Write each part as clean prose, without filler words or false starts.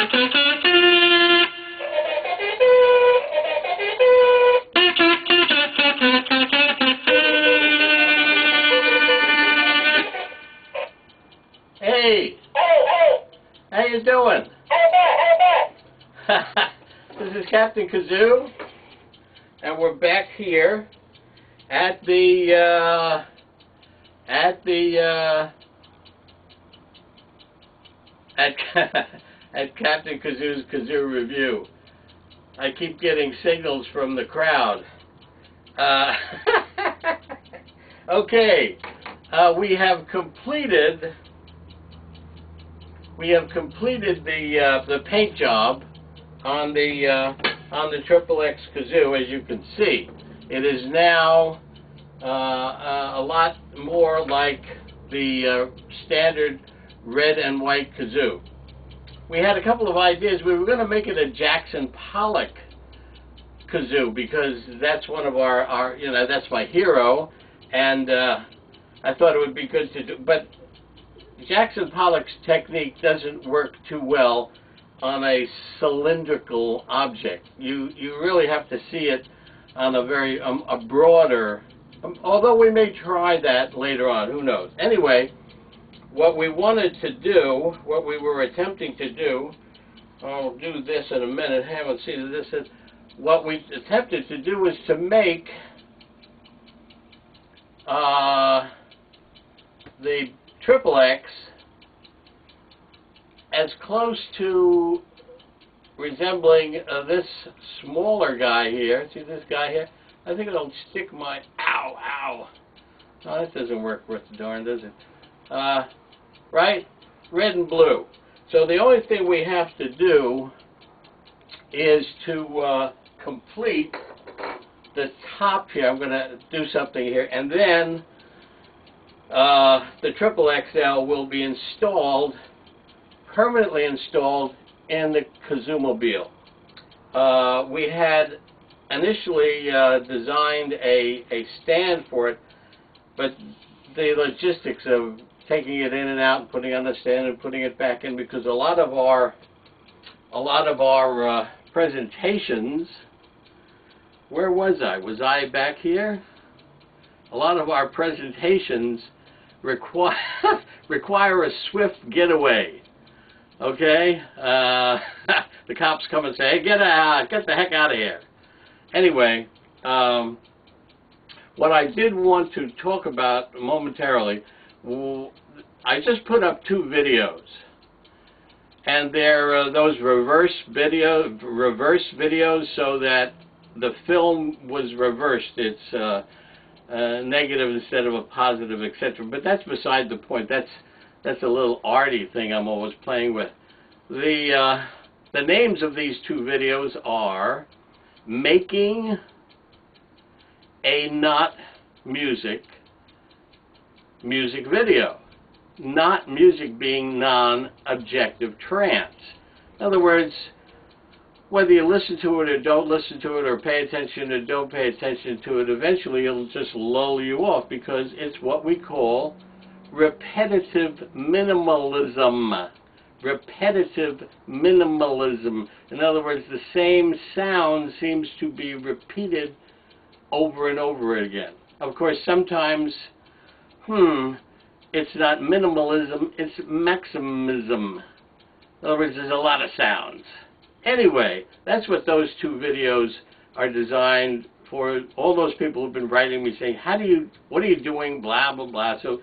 Hey! How you doing? This is Captain Kazoo, and we're back here at Captain Kazoo's Kazoo Review. I keep getting signals from the crowd. Okay, we have completed the paint job on the XXXL Kazoo. As you can see, it is now a lot more like the standard red and white kazoo. We had a couple of ideas. We were going to make it a Jackson Pollock kazoo because that's one of our that's my hero, and I thought it would be good to do. But Jackson Pollock's technique doesn't work too well on a cylindrical object. You really have to see it on a very a broader. Although we may try that later on, who knows? Anyway, what we wanted to do, what we were attempting to do, I'll do this in a minute. Haven't seen this. What we attempted to do was to make the XXX as close to resembling this smaller guy here. See this guy here? I think it'll stick my... Ow, ow. Oh, that doesn't work worth the darn, does it? Right? Red and blue. So the only thing we have to do is to complete the top here. I'm going to do something here. And then the XXXL will be installed, permanently installed in the KAZOOMOBILE. We had initially designed a stand for it, but the logistics of taking it in and out and putting it on the stand and putting it back in, because a lot of our presentations, where was I? Was I back here? A lot of our presentations require a swift getaway. Okay, the cops come and say, "Hey, get the heck out of here." Anyway, what I did want to talk about momentarily, I just put up 2 videos, and they're those reverse videos, so that the film was reversed. It's negative instead of a positive, etc. But that's beside the point. That's a little arty thing I'm always playing with. The names of these 2 videos are Making a Not Music video. Not music being non-objective trance. In other words, whether you listen to it or don't listen to it, or pay attention or don't pay attention to it, eventually it'll just lull you off, because it's what we call repetitive minimalism. Repetitive minimalism. In other words, the same sound seems to be repeated over and over again. Of course, sometimes, it's not minimalism, it's maximism. In other words, there's a lot of sounds. Anyway, that's what those 2 videos are designed for. All those people who've been writing me saying, what are you doing, blah, blah, blah. So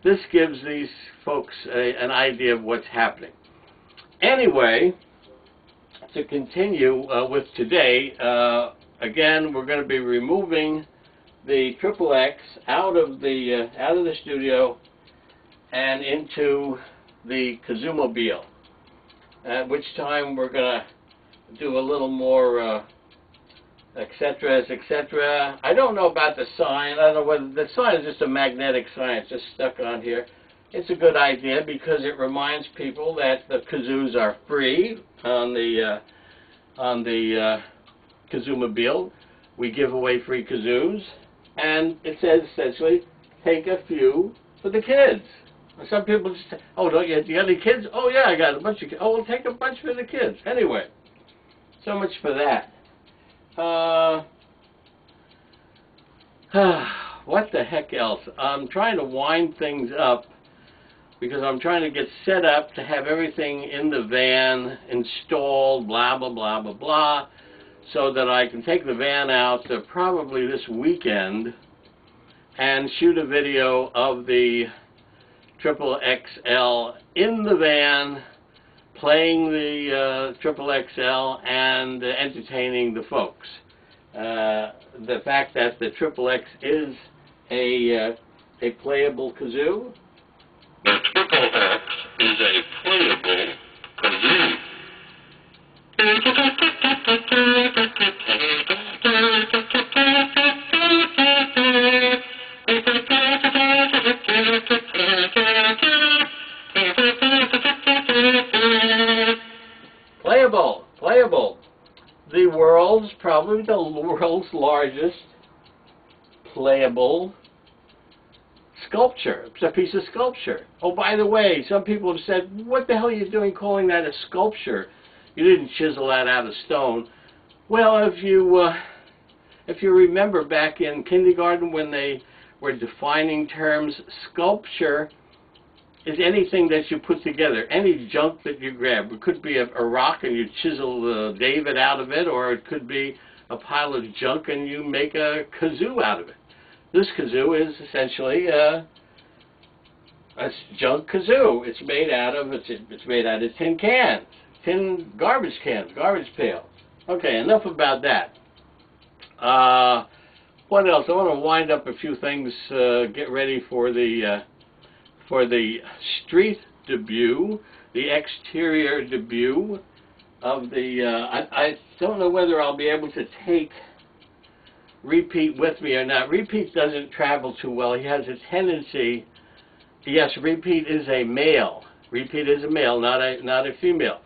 this gives these folks an idea of what's happening. Anyway, to continue with today, again, we're going to be removing the XXX out of the studio and into the KAZOOMOBILE. At which time we're going to do a little more etc., etc. I don't know about the sign. I don't know whether the sign is just a magnetic sign. It's just stuck on here. It's a good idea because it reminds people that the kazoos are free on the KAZOOMOBILE. We give away free kazoos, and it says essentially, take a few for the kids. Some people just say, oh, do you got any kids? Oh, yeah, I got a bunch of kids. Oh, we'll take a bunch for the kids. Anyway, so much for that. What the heck else? I'm trying to wind things up because I'm trying to get set up to have everything in the van installed, blah, blah, blah, blah, blah, so that I can take the van out probably this weekend and shoot a video of the XXXL in the van, playing the XXXL and entertaining the folks. The fact that the XXX is a playable kazoo. The XXX is a playable kazoo. Playable. Probably the world's largest playable sculpture. It's a piece of sculpture. Oh, by the way, some people have said, what the hell are you doing calling that a sculpture? You didn't chisel that out of stone. Well, if you remember back in kindergarten when they were defining terms, sculpture is anything that you put together, any junk that you grab. It could be a rock and you chisel David out of it, or it could be a pile of junk and you make a kazoo out of it. This kazoo is essentially a junk kazoo. It's made out of tin cans, garbage cans, garbage pails. Okay, enough about that. What else? I want to wind up a few things. Get ready for the street debut, the exterior debut of the. I don't know whether I'll be able to take Repeat with me or not. Repeat doesn't travel too well. He has a tendency. Yes, Repeat is a male. Repeat is a male, not a female.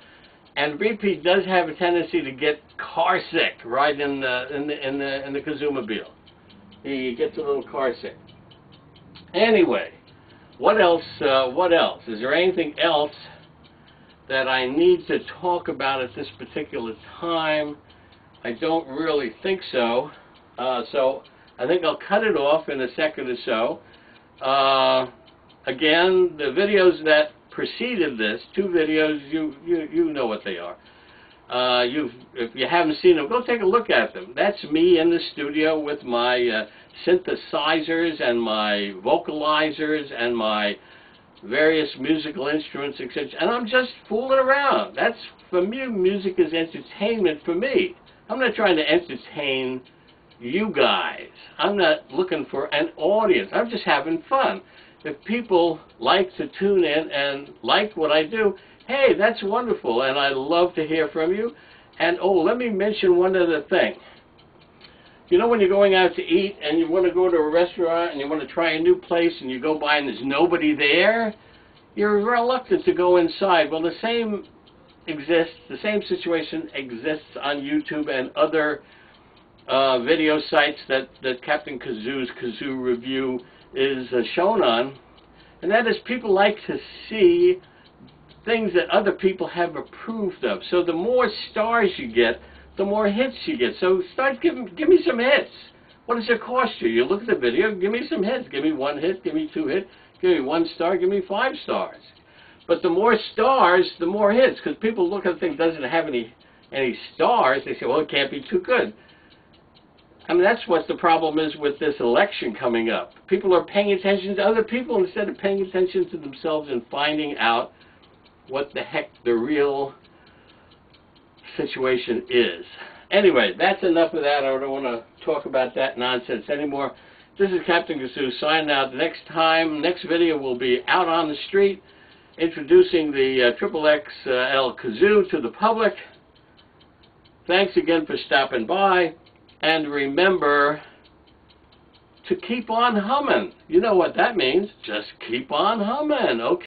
And Repeat does have a tendency to get car sick right in the KAZOOMOBILE. He gets a little car sick. Anyway, what else? What else? Is there anything else that I need to talk about at this particular time? I don't really think so. So I think I'll cut it off in a second or so. Again, the videos that preceded this, two videos, you know what they are. If you haven't seen them, go take a look at them. That's me in the studio with my synthesizers and my vocalizers and my various musical instruments, etc. And I'm just fooling around. That's, for me, music is entertainment for me. I'm not trying to entertain you guys. I'm not looking for an audience. I'm just having fun. If people like to tune in and like what I do, hey, that's wonderful, and I love to hear from you. And, oh, let me mention one other thing. You know when you're going out to eat and you want to go to a restaurant and you want to try a new place and you go by and there's nobody there? You're reluctant to go inside. Well, the same situation exists on YouTube and other video sites that Captain Kazoo's Kazoo Review is shown on. And that is, people like to see things that other people have approved of. So the more stars you get, the more hits you get. So start give me some hits. What does it cost you? You look at the video, give me some hits. Give me 1 hit, give me 2 hits, give me 1 star, give me 5 stars. But the more stars, the more hits. Because people look at the thing that doesn't have any stars, they say, well, it can't be too good. I mean, that's what the problem is with this election coming up. People are paying attention to other people instead of paying attention to themselves and finding out what the heck the real situation is. Anyway, that's enough of that. I don't want to talk about that nonsense anymore. This is Captain Kazoo signing out. Next video will be out on the street, introducing the XXXL Kazoo to the public. Thanks again for stopping by. And remember to keep on humming. You know what that means. Just keep on humming. Okay.